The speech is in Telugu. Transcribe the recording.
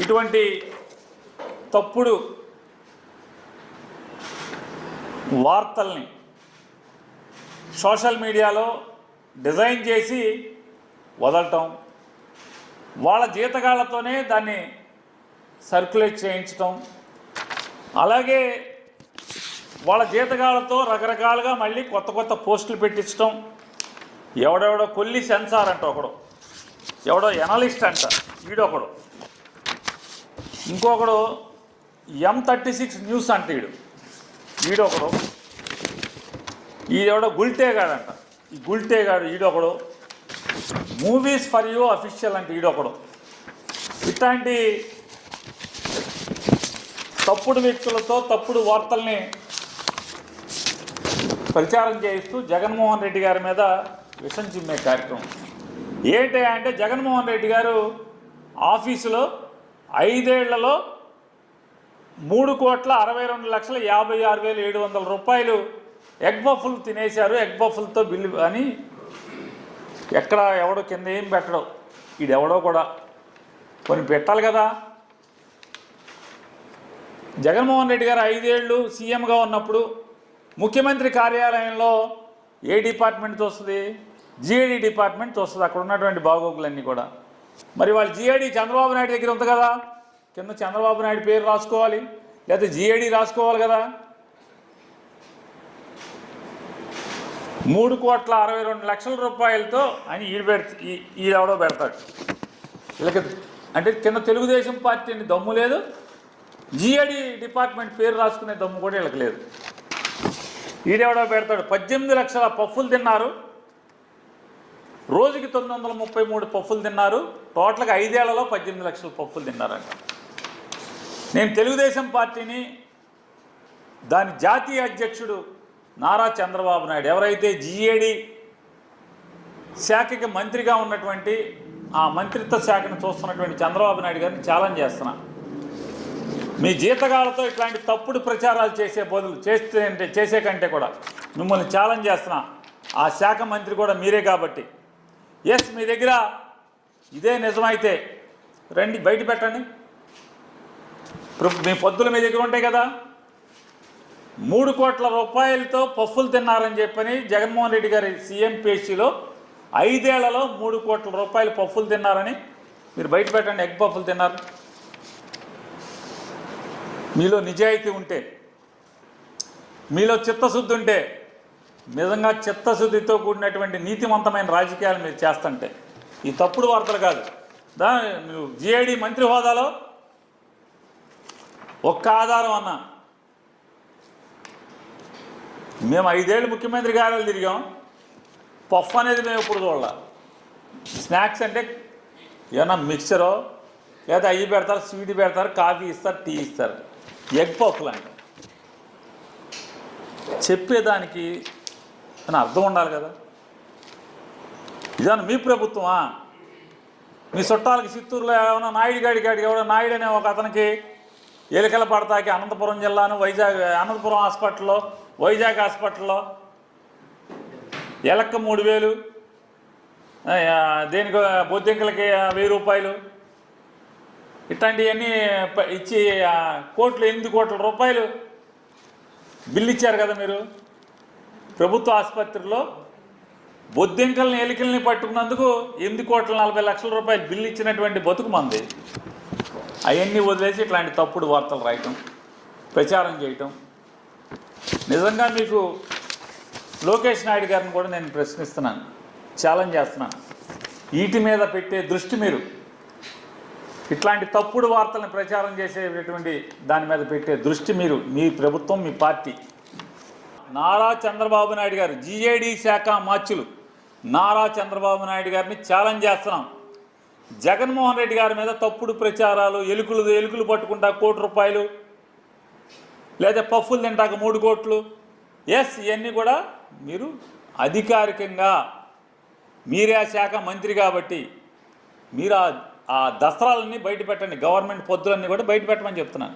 ఇటువంటి తప్పుడు వార్తల్ని సోషల్ మీడియాలో డిజైన్ చేసి వదలటం, వాళ్ళ జీతగాళ్లతోనే దాన్ని సర్క్యులేట్ చేయించటం, అలాగే వాళ్ళ జీతగాళ్లతో రకరకాలుగా మళ్ళీ కొత్త కొత్త పోస్టులు పెట్టించడం. ఎవడెవడో కొల్లి సెన్సార్ అంట ఒకడు, ఎవడో ఎనలిస్ట్ అంట వీడొకడు, ఇంకొకడు M36 న్యూస్ అంట వీడొకడు, ఈడెవడో గుల్టేగాడంట, ఈ గుల్టేగాడు ఈడొకడు, మూవీస్ ఫర్ యూ అఫీషియల్ అంటే ఈడొకడు. ఇట్లాంటి తప్పుడు వ్యక్తులతో తప్పుడు వార్తల్ని ప్రచారం చేయిస్తూ జగన్మోహన్ రెడ్డి గారి మీద విషం చిమ్మే కార్యక్రమం. ఏంటి అంటే జగన్మోహన్ రెడ్డి గారు ఆఫీసులో 5 ఏళ్లలో 3,62,56,700 రూపాయలు ఎగ్ బఫుల్ తినేశారు, ఎగ్ బఫుల్తో బిల్లు అని ఎక్కడ ఎవడో కింద ఏం పెట్టడం, ఈడెవడో కూడా కొన్ని పెట్టాలి కదా. జగన్మోహన్ రెడ్డి గారు 5 ఏళ్ళు సీఎంగా ఉన్నప్పుడు ముఖ్యమంత్రి కార్యాలయంలో ఏ డిపార్ట్మెంట్ వస్తుంది? జిఐడి డిపార్ట్మెంట్ వస్తుంది, అక్కడ ఉన్నటువంటి బాగోగులన్నీ కూడా. మరి వాళ్ళు జిఐడి చంద్రబాబు నాయుడు దగ్గర ఉంది కదా, కింద చంద్రబాబు నాయుడు పేరు రాసుకోవాలి, లేకపోతే జిఐడి రాసుకోవాలి కదా. 3,62,00,000 రూపాయలతో అని ఈడెవడో పెడతాడు. వీళ్ళకి అంటే కింద తెలుగుదేశం పార్టీని దమ్ము లేదు, జిఐడి డిపార్ట్మెంట్ పేరు రాసుకునే దమ్ము కూడా వీళ్ళకి లేదు. ఈడెవడో పెడతాడు 18 లక్షల పఫ్ఫులు తిన్నారు, రోజుకి 933 పఫ్ఫులు తిన్నారు, టోటల్గా 5 ఏళ్లలో 18 లక్షల పఫ్ఫులు తిన్నారంట. నేను తెలుగుదేశం పార్టీని దాని జాతీయ అధ్యక్షుడు నారా చంద్రబాబు నాయుడు, ఎవరైతే జిఏడి శాఖకి మంత్రిగా ఉన్నటువంటి ఆ మంత్రిత్వ శాఖను చూస్తున్నటువంటి చంద్రబాబు నాయుడు గారిని ఛాలెంజ్ చేస్తున్నా. మీ జీతగాళ్లతో ఇట్లాంటి తప్పుడు ప్రచారాలు చేసే కంటే కూడా మిమ్మల్ని ఛాలెంజ్ చేస్తున్నా. ఆ శాఖ మంత్రి కూడా మీరే కాబట్టి, ఎస్ మీ దగ్గర ఇదే నిజమైతే రండి బయట పెట్టండి. మీ పొద్దులు మీ దగ్గర ఉంటాయి కదా. 3 కోట్ల రూపాయలతో పఫ్ఫులు తిన్నారని చెప్పని జగన్మోహన్ రెడ్డి గారి సీఎం పేషీలో 5 ఏళ్లలో 3 కోట్ల రూపాయలు పఫ్ఫులు తిన్నారని మీరు బయట పెట్టండి. ఎగ్ పఫ్ఫులు తిన్నారు. మీలో నిజాయితీ ఉంటే, మీలో చిత్తశుద్ధి ఉంటే, నిజంగా చిత్తశుద్ధితో కూడినటువంటి నీతివంతమైన రాజకీయాలు మీరు చేస్తుంటే ఈ తప్పుడు వార్తలు కాదు. మీరు జిఐడి మంత్రి హోదాలో ఒక్క ఆధారం అన్నా, మేము 5 ఏళ్ళు ముఖ్యమంత్రి కార్యాలయాలు తిరిగాం, పఫ్ అనేది మేము ఎప్పుడు చూడాల. స్నాక్స్ అంటే ఏమన్నా మిక్చరో లేదా అవి పెడతారు, స్వీట్ పెడతారు, కాఫీ ఇస్తారు, టీ ఇస్తారు. ఎగ్ పఫ్లు అంటే చెప్పేదానికి అని అర్థం ఉండాలి కదా. ఇదన్నా మీ ప్రభుత్వమా? మీ చుట్టాలకి చిత్తూరులో ఏమైనా నాయుడు గాడికి ఎవడో నాయుడు అనే ఒక అతనికి ఎలికల పడతాకి అనంతపురం జిల్లాను అనంతపురం హాస్పిటల్లో, వైజాగ్ హాస్పిటల్లో ఎలక్క 3,000, దేనికి బొద్దింకలకి 1000 రూపాయలు, ఇట్లాంటివన్నీ ఇచ్చి 8 కోట్ల రూపాయలు బిల్లు ఇచ్చారు కదా మీరు. ప్రభుత్వ ఆసుపత్రిలో బొద్దింకల్ని ఎలికల్ని పట్టుకున్నందుకు 8,40,00,000 రూపాయలు బిల్లు ఇచ్చినటువంటి బతుకు మంది. అవన్నీ వదిలేసి ఇట్లాంటి తప్పుడు వార్తలు రాయటం, ప్రచారం చేయటం. నిజంగా మీకు లోకేష్ నాయుడు గారిని కూడా నేను ప్రశ్నిస్తున్నాను, ఛాలెంజ్ చేస్తున్నాను. వీటి మీద పెట్టే దృష్టి, మీరు ఇట్లాంటి తప్పుడు వార్తలను ప్రచారం చేసేటటువంటి దాని మీద పెట్టే దృష్టి మీరు, మీ ప్రభుత్వం, మీ పార్టీ. నారా చంద్రబాబు నాయుడు గారు జిఐడి శాఖ మార్చులు నారా చంద్రబాబు నాయుడు గారిని ఛాలెంజ్ చేస్తున్నాం. జగన్మోహన్ రెడ్డి గారి మీద తప్పుడు ప్రచారాలు, ఎలుకలు పట్టుకుంటా 1 కోటి రూపాయలు, లేదా పఫ్ఫులు తింటాక 3 కోట్లు, ఎస్ ఇవన్నీ కూడా మీరు అధికారికంగా మీరే ఆ శాఖ మంత్రి కాబట్టి మీరు ఆ దస్త్రాలన్నీ బయట పెట్టండి. గవర్నమెంట్ పొద్దులన్నీ కూడా బయట పెట్టమని చెప్తున్నాను.